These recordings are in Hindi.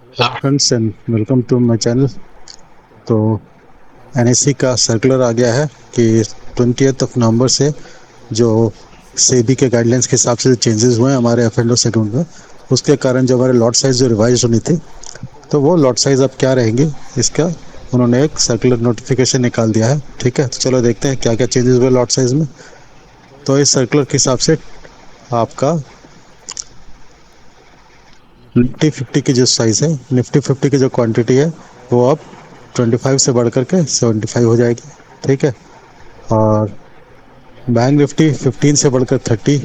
Friends and welcome to my channel. तो एनएससी का सर्कुलर आ गया है कि 20th ऑफ नवंबर से जो सेबी के गाइडलाइंस के हिसाब से चेंजेस हुए हैं हमारे एफ एंड अकाउंट में, उसके कारण जो हमारे लॉट साइज जो रिवाइज होनी थी, तो वो लॉट साइज अब क्या रहेंगे इसका उन्होंने एक सर्कुलर नोटिफिकेशन निकाल दिया है। ठीक है, तो चलो देखते हैं क्या क्या चेंजेस हुए लॉट साइज में। तो इस सर्कुलर के हिसाब से आपका निफ्टी 50 की जो साइज़ है, निफ्टी 50 की जो क्वांटिटी है, वो अब 25 से बढ़ कर के 75 हो जाएगी। ठीक है, और बैंक निफ्टी 15 से बढ़कर 30,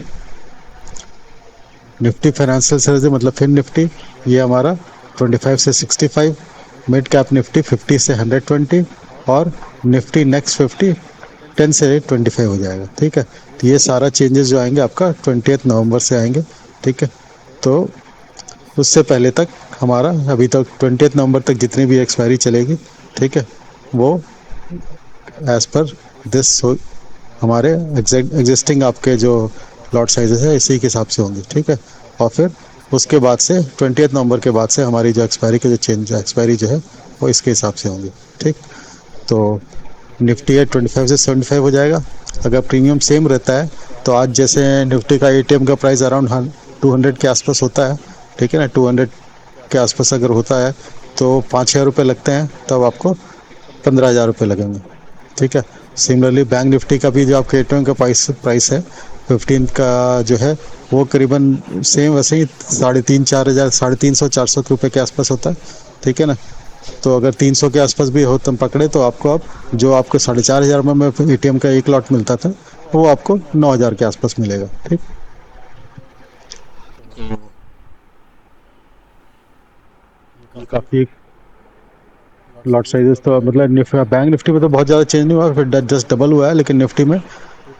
निफ्टी फाइनेंशियल सर्विसेज मतलब फिन निफ्टी, ये हमारा 25 से 65, मिड कैप निफ्टी 50 से 120, और निफ्टी नेक्स्ट 50 10 से 25 हो जाएगा। ठीक है, तो ये सारा चेंजेस जो आएंगे आपका 20 नवंबर से आएंगे। ठीक है, तो उससे पहले तक हमारा अभी तक 20 नवंबर तक जितनी भी एक्सपायरी चलेगी, ठीक है, वो एज पर दिस हमारे एग्जिस्टिंग आपके जो लॉट साइजेस है इसी के हिसाब से होंगी। ठीक है, और फिर उसके बाद से 20 नवंबर के बाद से हमारी जो एक्सपायरी के जो चेंज एक्सपायरी जो है वो इसके हिसाब से होंगी। ठीक, तो निफ्टी है 25 से 75 हो जाएगा। अगर प्रीमियम सेम रहता है तो आज जैसे निफ्टी का एटीएम का प्राइस अराउंड 200 के आसपास होता है, ठीक है ना, 200 के आसपास अगर होता है तो 5-6 रुपये लगते हैं, तब आपको 15,000 रुपये लगेंगे। ठीक है, सिमिलरली बैंक निफ्टी का भी जो आपके एटीएम का प्राइस है 15 का जो है, वो करीबन सेम वैसे ही 3,500-4,000 350-400 रुपये के आसपास होता है। ठीक है ना, तो अगर 300 के आसपास भी हो तुम पकड़े तो आपको अब जो आपको 4,500 में एटीएम का एक लॉट मिलता था, वो आपको 9,000 के आसपास मिलेगा। ठीक, ये काफ़ी लॉट साइजेस तो मतलब बैंक निफ्टी में तो बहुत ज़्यादा चेंज नहीं हुआ, फिर जस्ट डबल हुआ है, लेकिन निफ्टी में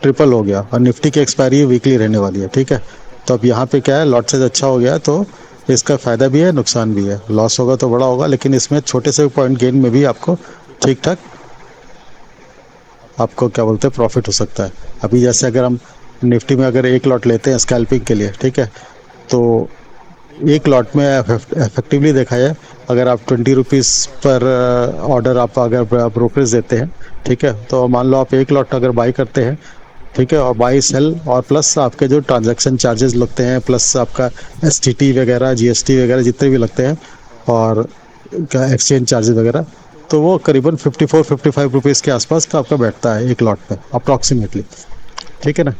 ट्रिपल हो गया, और निफ्टी की एक्सपायरी वीकली रहने वाली है। ठीक है, तो अब यहाँ पे क्या है, लॉट साइज अच्छा हो गया तो इसका फ़ायदा भी है नुकसान भी है। लॉस होगा तो बड़ा होगा, लेकिन इसमें छोटे से पॉइंट गेन में भी आपको ठीक ठाक आपको क्या बोलते हैं प्रॉफिट हो सकता है। अभी जैसे अगर हम निफ्टी में अगर एक लॉट लेते हैं स्कैल्पिंग के लिए, ठीक है, तो एक लॉट में इफेक्टिवली देखा जाए, अगर आप 20 रुपीज़ पर ऑर्डर आप अगर ब्रोकरेज देते हैं, ठीक है, तो मान लो आप एक लॉट अगर बाई करते हैं, ठीक है, और बाई सेल और प्लस आपके जो ट्रांजैक्शन चार्जेस लगते हैं, प्लस आपका एसटीटी वगैरह जीएसटी वगैरह जितने भी लगते हैं, और एक्सचेंज चार्जेस वगैरह, तो वो करीबन 54-55 रुपीज़ के आसपास का आपका बैठता है एक लॉट पे अप्रॉक्सीमेटली। ठीक है ना,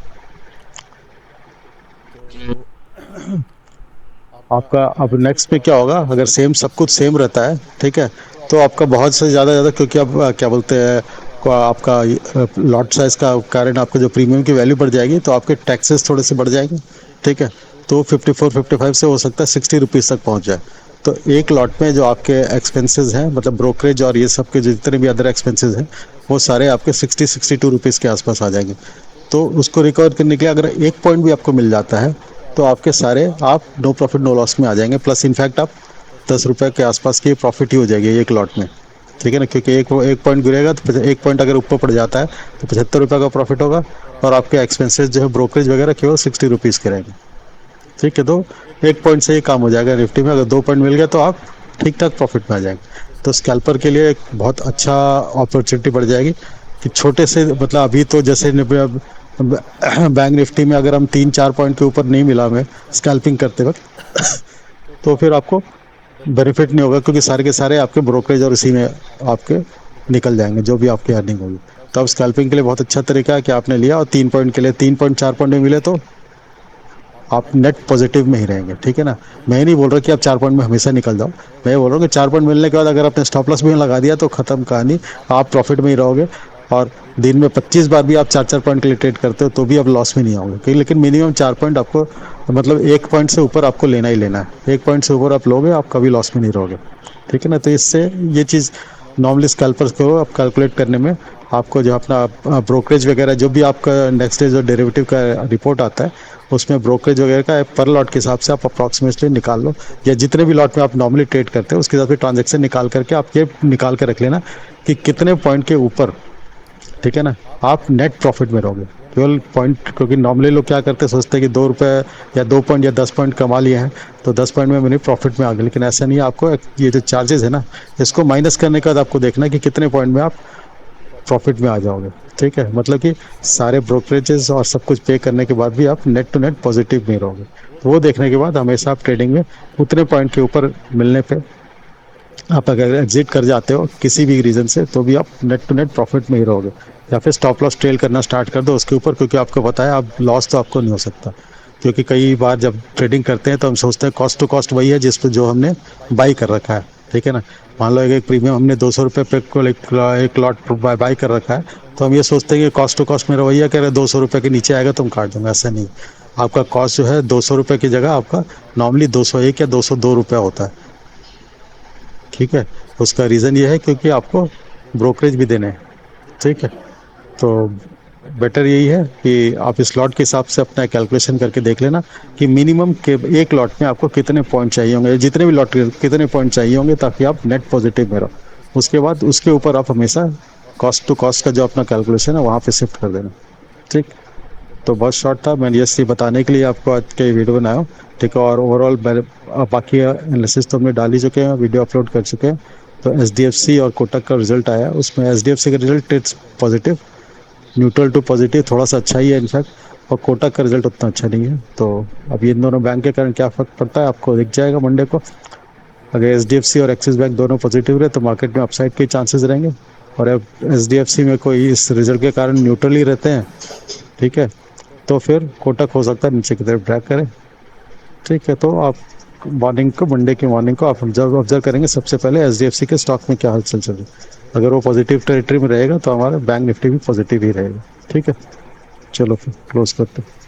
आपका अब नेक्स्ट पे क्या होगा, अगर सेम सब कुछ सेम रहता है, ठीक है, तो आपका बहुत से ज़्यादा क्योंकि अब क्या बोलते हैं आपका लॉट साइज का कारण आपका जो प्रीमियम की वैल्यू बढ़ जाएगी, तो आपके टैक्सेस थोड़े से बढ़ जाएंगे। ठीक है, तो 54-55 से हो सकता है 60 रुपीज़ तक पहुंच जाए। तो एक लॉट में जो आपके एक्सपेंसेस हैं, मतलब ब्रोकरेज और ये सब के जितने भी अदर एक्सपेंसेस हैं, वो सारे आपके 60-62 रुपीज़ के आसपास आ जाएंगे। तो उसको रिकवर करने के लिए अगर एक पॉइंट भी आपको मिल जाता है, तो आपके सारे आप नो प्रॉफिट नो लॉस में आ जाएंगे, प्लस इनफैक्ट आप 10 रुपये के आसपास की प्रॉफिट ही हो जाएगी एक लॉट में। ठीक है ना, क्योंकि एक पॉइंट गिरेगा तो एक पॉइंट अगर ऊपर पड़ जाता है तो 75 रुपये का प्रॉफिट होगा, और आपके एक्सपेंसेस जो है ब्रोकरेज वगैरह केवल 60 रुपीज़ के रहेंगे। ठीक है, तो एक पॉइंट से ही काम हो जाएगा निफ्टी में। अगर 2 पॉइंट मिल गया तो आप ठीक ठाक प्रॉफिट में आ जाएंगे। तो स्कैल्पर के लिए एक बहुत अच्छा अपॉर्चुनिटी बढ़ जाएगी कि छोटे से मतलब अभी तो जैसे बैंक निफ्टी में अगर हम 3-4 पॉइंट के ऊपर नहीं मिला हमें स्कैल्पिंग करते वक्त, तो फिर आपको बेनिफिट नहीं होगा, क्योंकि सारे के सारे आपके ब्रोकरेज और इसी में आपके निकल जाएंगे जो भी आपकी अर्निंग होगी। तो अब स्कैल्पिंग के लिए बहुत अच्छा तरीका है कि आपने लिया और 3 पॉइंट के लिए 3 पॉइंट 4 पॉइंट में मिले तो आप नेट पॉजिटिव में ही रहेंगे। ठीक है ना, मैं नहीं बोल रहा कि आप 4 पॉइंट में हमेशा निकल जाओ, मैं बोल रहा हूँ कि 4 पॉइंट मिलने के बाद अगर आपने स्टॉप लॉस भी लगा दिया तो खत्म कहानी, आप प्रॉफिट में ही रहोगे। और दिन में 25 बार भी आप 4-4 पॉइंट के लिए ट्रेड करते हो तो भी आप लॉस में नहीं आओगे, क्योंकि लेकिन मिनिमम 4 पॉइंट आपको मतलब एक पॉइंट से ऊपर आपको लेना ही लेना है। एक पॉइंट से ऊपर आप लोगे आप कभी लॉस में नहीं रहोगे। ठीक है ना, तो इससे ये चीज़ नॉर्मली स्कैल्पर्स को आप कैलकुलेट करने में आपको जो अपना ब्रोकरेज वगैरह जो भी आपका नेक्स्ट डे जो डेरिवेटिव का रिपोर्ट आता है, उसमें ब्रोकरेज वगैरह का पर लॉट के हिसाब से आप अप्रॉक्सीमेटली निकाल लो, या जितने भी लॉट में आप नॉर्मली ट्रेड करते हो उसके हिसाब से ट्रांजेक्शन निकाल करके आप ये निकाल कर रख लेना कि कितने पॉइंट के ऊपर, ठीक है ना, आप नेट प्रॉफिट में रहोगे। केवल पॉइंट, क्योंकि नॉर्मली लोग क्या करते हैं, सोचते हैं कि 2 रुपए या 2 पॉइंट या 10 पॉइंट कमा लिए हैं तो 10 पॉइंट में मैंने प्रॉफिट में आ गए, लेकिन ऐसा नहीं है। आपको ये जो चार्जेस है ना, इसको माइनस करने के बाद आपको देखना है कि कितने पॉइंट में आप प्रॉफिट में आ जाओगे। ठीक है, मतलब कि सारे ब्रोकरेजेस और सब कुछ पे करने के बाद भी आप नेट टू नेट पॉजिटिव में रहोगे। तो वो देखने के बाद हमेशा आप ट्रेडिंग में उतने पॉइंट के ऊपर मिलने पे आप अगर एग्जिट कर जाते हो किसी भी रीजन से, तो भी आप नेट टू नेट प्रॉफिट में ही रहोगे। या फिर स्टॉप लॉस ट्रेल करना स्टार्ट कर दो उसके ऊपर, क्योंकि आपको पता है अब लॉस तो आपको नहीं हो सकता। क्योंकि कई बार जब ट्रेडिंग करते हैं तो हम सोचते हैं कॉस्ट टू कॉस्ट वही है जिस पे जो हमने बाई कर रखा है। ठीक है ना, मान लो एक प्रीमियम हमने 200 रुपये पे एक लॉट बाई कर रखा है, तो हम ये सोचते हैं कि कॉस्ट टू कॉस्ट मेरा वही है, कह रहे 200 रुपये के नीचे आएगा तो हम काट देंगे। ऐसा नहीं, आपका कॉस्ट जो है 200 रुपये की जगह आपका नॉर्मली 201 या 202 रुपया होता है। ठीक है, उसका रीज़न ये है क्योंकि आपको ब्रोकरेज भी देने हैं। ठीक है, तो बेटर यही है कि आप इस लॉट के हिसाब से अपना कैलकुलेशन करके देख लेना कि मिनिमम के एक लॉट में आपको कितने पॉइंट चाहिए होंगे, जितने भी लॉट कितने पॉइंट चाहिए होंगे ताकि आप नेट पॉजिटिव में रहो। उसके बाद उसके ऊपर आप हमेशा कॉस्ट टू कॉस्ट का जो अपना कैलकुलेशन है वहाँ पे शिफ्ट कर देना। ठीक, तो बहुत शॉर्ट था, मैंने ये बताने के लिए आपको आज के वीडियो बनाया हूँ। ठीक है, और ओवरऑल बाकी एनालिसिस तो हमने डाल ही चुके हैं, वीडियो अपलोड कर चुके हैं। तो एच और कोटक का रिजल्ट आया, उसमें एच का result it's positive, neutral to positive, थोड़ा सा अच्छा ही है इनफैक्ट। और कोटक का रिजल्ट उतना अच्छा नहीं है। तो अब इन दोनों बैंक के कारण क्या फ़र्क पड़ता है आपको दिख जाएगा मंडे को। अगर एच और एक्सिस बैंक दोनों पॉजिटिव रहे तो मार्केट में अपसाइड के चांसेस रहेंगे। और अब एच में कोई इस रिजल्ट के कारण न्यूट्रल ही रहते हैं, ठीक है, तो फिर कोटक हो सकता है नीचे की तरफ ड्रैग करे। ठीक है, तो आप मॉर्निंग को, मंडे की मॉर्निंग को आप ऑब्जर्व करेंगे सबसे पहले एच के स्टॉक में क्या हलचल चल रही है। अगर वो पॉजिटिव टेरिटरी में रहेगा तो हमारा बैंक निफ्टी भी पॉजिटिव ही रहेगा। ठीक है, चलो फिर क्लोज करते हैं।